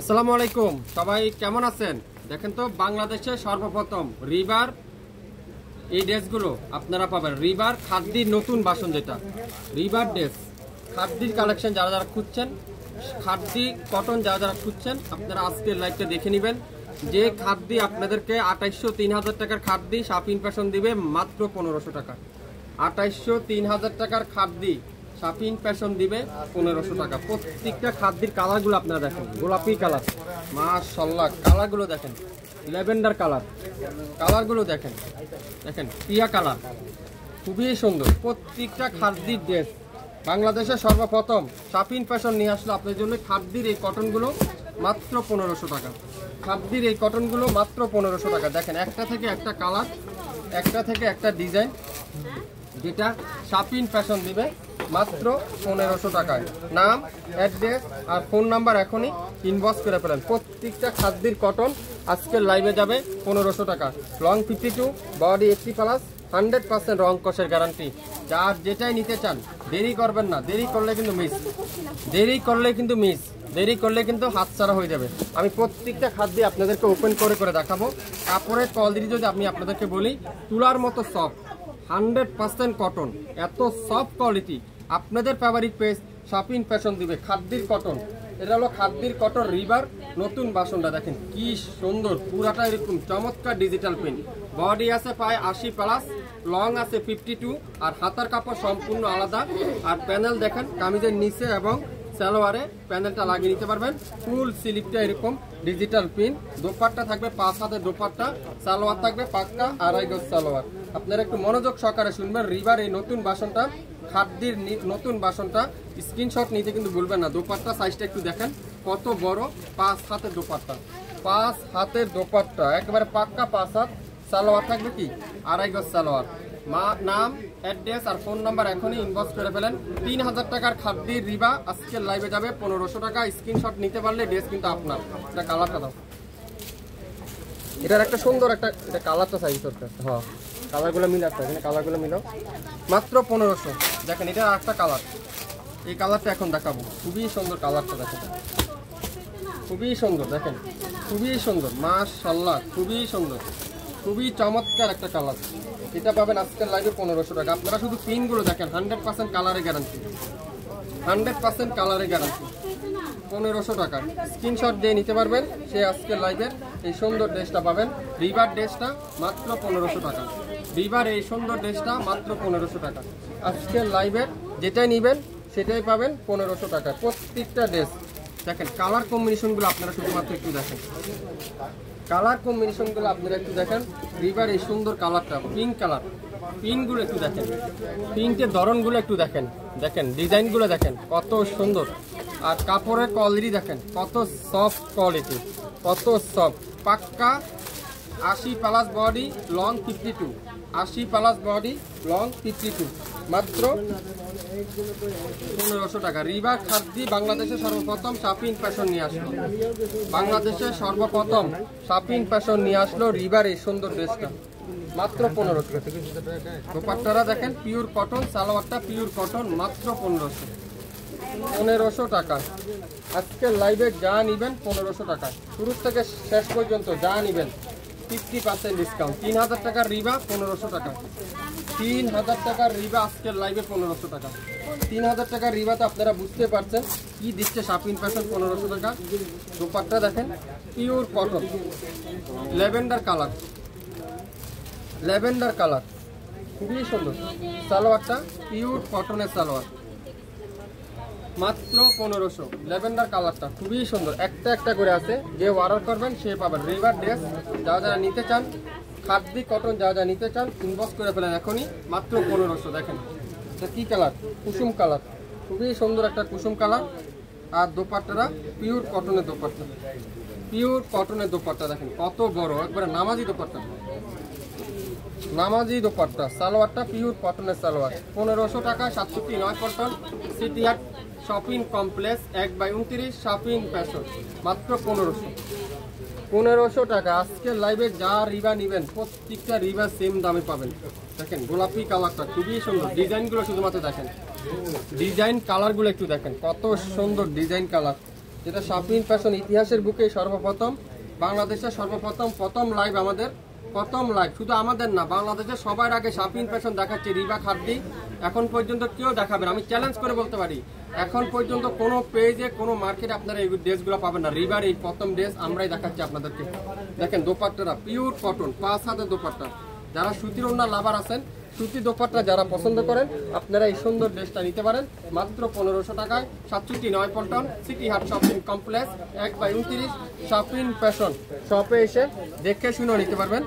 আসসালামু আলাইকুম, সবাই কেমন আছেন? দেখেন তো, বাংলাদেশে সর্বপ্রথম রিবার এই ড্রেসগুলো আপনারা পাবেন। রিবার খাদ্যির নতুন বাসন, যেটা রিবার ড্রেস খাদ্যির কালেকশন। যারা যারা খুঁজছেন খাদ্যি কটন, যারা যারা খুঁজছেন আপনারা আজকের লাইভটা দেখে নেবেন। যে খাদ্যি আপনাদেরকে 2800 3000 টাকার খাদ্যি শাপিন ফ্যাশন দিবে মাত্র 1500 টাকা। 2800 3000 টাকার খাদ্যি শাপিন ফ্যাশন দিবে 1500 টাকা। প্রত্যেকটা খাদ্যির কালারগুলো আপনারা দেখেন, গোলাপি কালার, মাশাআল্লাহ কালারগুলো দেখেন, ল্যাভেন্ডার কালার, কালারগুলো দেখেন, দেখেন টিয়া কালার, খুবই সুন্দর। প্রত্যেকটা খাদ্যির ড্রেস বাংলাদেশে সর্বপ্রথম শাপিন ফ্যাশন নিয়ে আসলো আপনাদের জন্য। খাদ্যির এই কটনগুলো মাত্র 1500 টাকা। খাদ্যির এই কটনগুলো মাত্র 1500 টাকা। দেখেন একটা থেকে একটা কালার, একটা থেকে একটা ডিজাইন, যেটা শাপিন ফ্যাশন দিবে মাত্র 1500 টাকায়। নাম, অ্যাড্রেস আর ফোন নাম্বার এখনই ইনবক্স করে ফেলেন। প্রত্যেকটা খাদ্যির কটন আজকের লাইভে যাবে 1500 টাকা। লং 52, বডি 80+, 100% রং কষের গ্যারান্টি। যার যেটাই নিতে চান দেরি করবেন না, দেরি করলে কিন্তু মিস, দেরি করলে কিন্তু মিস, দেরি করলে কিন্তু হাতছাড়া হয়ে যাবে। আমি প্রত্যেকটা খাদ্য আপনাদেরকে ওপেন করে করে দেখাবো। কাপড়ের কোয়ালিটি যদি আমি আপনাদেরকে বলি, তুলার মতো সফট, 100% কটন, এত সফট কোয়ালিটি। আপনাদের ফেভারিট পেজ শাপিন ফ্যাশন দিবে খাদ্যির কটন। এটা হলো খাদ্যির কটন রিবার নতুন বাসনটা। দেখেন কি সুন্দর, পুরাটা এরকম চমৎকার ডিজিটাল প্রিন্ট। বডি আছে প্রায় 80+, লং আছে 52, আর হাতার কাপড় সম্পূর্ণ আলাদা। আর প্যানেল দেখেন কামিজের নিচে এবং সালোয়ারে প্যানেলটা লাগিয়ে নিতে পারবেন। ফুল স্লিপটা এরকম ডিজিটাল প্রিন্ট। দোপাট্টা থাকবে 5 হাতের দোপাট্টা, সালোয়ার থাকবে পাক্কা 2.5 গজ সালোয়ার। আপনারা একটু মনোযোগ সহকারে শুনবেন। রিবার এই নতুন বাসনটা, খাদ্যির নতুন বাসনটা স্ক্রিনশট নিতে কিন্তু ভুলবেন না। দোপাট্টা সাইজটা একটু দেখেন কত বড়, 5 হাতের দোপাট্টা, 5 হাতের দোপাট্টা একেবারে পাক্কা 5 হাত। সালোয়ার থাকবে কি 2.5 গজ সালোয়ার। নাম, অ্যাড্রেস আর ফোন নাম্বার এখনই ইনবক্স করে ফেলেন। 3000 টাকার খাদ্যির রিবা আজকের লাইভে যাবে 1500 টাকা। স্ক্রিনশট নিতে পারলে ড্রেস কিন্তু আপনার। এটা কালারটা দাও, এটার একটা সুন্দর একটা, এটা কালারটা সাইজ করতে, হ্যাঁ কালারগুলো মিলাচ্ছে, এখানে কালারগুলো মিলাও, মাত্র 1500। দেখেন এটা একটা কালার, এই কালারটা এখন দেখাবো। খুবই সুন্দর কালারটা, দেখেন খুবই সুন্দর, দেখেন খুবই সুন্দর, মাশাআল্লাহ খুবই সুন্দর, খুবই চমৎকার একটা কালার। এটা পাবেন আজকের লাইভে 1500 টাকা। আপনারা শুধু পিনগুলো দেখেন, 100% কালারের গ্যারান্টি, 100% কালারের গ্যারান্টি, 1500 টাকা। স্ক্রিনশট দিয়ে নিতে পারবেন, সে আজকের লাইভের এই সুন্দর ড্রেসটা পাবেন। রিবার ড্রেসটা মাত্র 1500 টাকা। রিবার এই সুন্দর ড্রেসটা মাত্র 1500 টাকা। আজকের লাইভের যেটাই নেবেন সেটাই পাবেন 1500 টাকা। প্রত্যেকটা ড্রেস দেখেন, কালার কম্বিনেশনগুলো আপনারা শুধুমাত্র একটু দেখেন, কালার কম্বিনেশনগুলো আপনারা একটু দেখেন। রিবার এই সুন্দর কালারটা, পিঙ্ক কালার, পিনগুলো একটু দেখেন, পিঙ্কের ধরনগুলো একটু দেখেন, দেখেন ডিজাইনগুলো দেখেন কত সুন্দর। আর কাপড়ের কোয়ালিটি দেখেন কত সফট কোয়ালিটি, কত সফট, পাক্কা 80+ বডি, লং 52, 80+ বডি, লং 52, মাত্র 1500 টাকা। রিবা খাদ্যি বাংলাদেশে সর্বপ্রথম শাপিন ফ্যাশন নিয়ে আসলো, বাংলাদেশে সর্বপ্রথম শাপিন ফ্যাশন নিয়ে আসলো রিবার এই সুন্দর ড্রেসটা মাত্র 1500 টাকা। দোপাট্টারা দেখেন পিওর কটন, সালোয়ারটা পিওর কটন, মাত্র 1500 টাকা। আজকের লাইভে যা নিবেন 1500 টাকা, শুরু থেকে শেষ পর্যন্ত যা নিবেন 50% ডিসকাউন্ট। 3000 টাকার রিবা 1500 টাকা, 3000 টাকার রিবা আজকের লাইভে 1500 টাকা। 3000 টাকার রিবাতে আপনারা বুঝতে পারছেন কি দিচ্ছে শাপিন ফ্যাশন 1500 টাকা। দোপাট্টা দেখেন pure cotton, lavender colour, lavender colour, খুবই সুন্দর। সালোয়ারটা পিওর কটনের সালোয়ার, মাত্র 1500। ল্যাভেন্ডার কালারটা খুবই সুন্দর, একটা একটা করে আছে, যে অর্ডার করবেন সে পাবেন। রিভার ড্রেস যারা যারা নিতে চান, খাদ্যি কটন যারা যারা নিতে চান ইনবক্স করে ফেলেন এখনই, মাত্র 1500। দেখেন এটা কি কালার, কুসুম কালার, খুবই সুন্দর একটা কুসুম কালার। আর দোপাট্টারা পিওর কটনের দোপাট্টা, পিওর কটনের দোপাট্টা দেখেন কত বড়, একবারে নামাজি দোপাট্টা, নামাজি দোপাট্টা। সালোয়ারটা পিওর কটনের সালোয়ার, 1500 টাকা। 709 কটন, সিটি হাট শপিং কমপ্লেক্স 1/29 শাপিন ফ্যাশন, মাত্র 1500 টাকা। আজকের লাইভে যা রিবা নিবেন প্রত্যেকটা রিবা সেম দামে পাবেন। দেখেন গোলাপি কালারটা খুবই সুন্দর, ডিজাইনগুলো শুধুমাত্র দেখেন, ডিজাইন কালারগুলো একটু দেখেন কত সুন্দর ডিজাইন কালার। যেটা শাপিন ফ্যাশন ইতিহাসের বুকে সর্বপ্রথম, বাংলাদেশের প্রথম লাইভ আমাদের, প্রথম লাইভ শুধু আমাদের না, বাংলাদেশের সবার আগে শাপিন ফ্যাশন দেখাচ্ছে রিবা খাদ্দি। এখন পর্যন্ত কেউ দেখাবে না, আমি চ্যালেঞ্জ করে বলতে পারি, এখন পর্যন্ত কোনো পেজে কোনো মার্কেটে আপনারা এই ড্রেসগুলো পাবেন না। রিবার এই প্রথম ড্রেস আমরাই দেখাচ্ছি আপনাদেরকে। দেখেন দোপাট্টারা পিওর কটন, 5 হাতের দোপাট্টা। যারা সুতির ওড়না লাভার আছেন, সুতি দোপাট্টা যারা পছন্দ করেন, আপনারা এই সুন্দর ড্রেসটা নিতে পারেন মাত্র 1500 টাকায়। 67 নয়পল্টন সিটি হাট শপিং কমপ্লেক্স 1/29 শাপিন ফ্যাশন শপে এসে দেখে শুনে নিতে পারবেন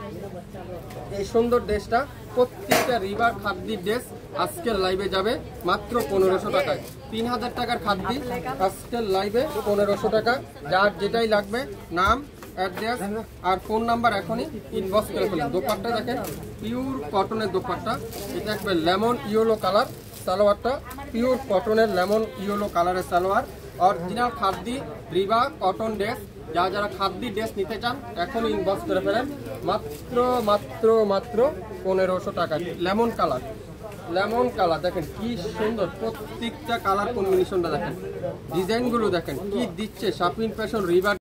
এই সুন্দর ড্রেসটা। প্রত্যেকটা রিবার খাদ্যি ড্রেস আজকের লাইভে যাবে মাত্র 1500 টাকায়। 3000 টাকার খাদ্যি আজকের লাইভে 1500 টাকা। যার যেটাই লাগবে নাম, অ্যাড্রেস আর ফোন নাম্বার এখনই ইনবক্স করে ফেলুন। দোপাট্টা দেখেন পিওর কটনের দোপাট্টা, এটা একবার লেমন ইয়েলো কালার। সালোয়ারটা পিওর কটনের লেমন ইয়েলো কালারের সালোয়ার। অরিজিনাল খাদ্যি রিবা কটন ড্রেস। যারা খাদ্যি ড্রেস নিতে চান এখনই ইনবক্স করে ফেলেন মাত্র মাত্র মাত্র 1500 টাকা। লেমন কালার, লেমন কালার দেখেন কি সুন্দর, প্রত্যেকটা কালার কম্বিনেশনটা দেখেন, ডিজাইনগুলো দেখেন কি দিচ্ছে শাপিন ফ্যাশন রিবার।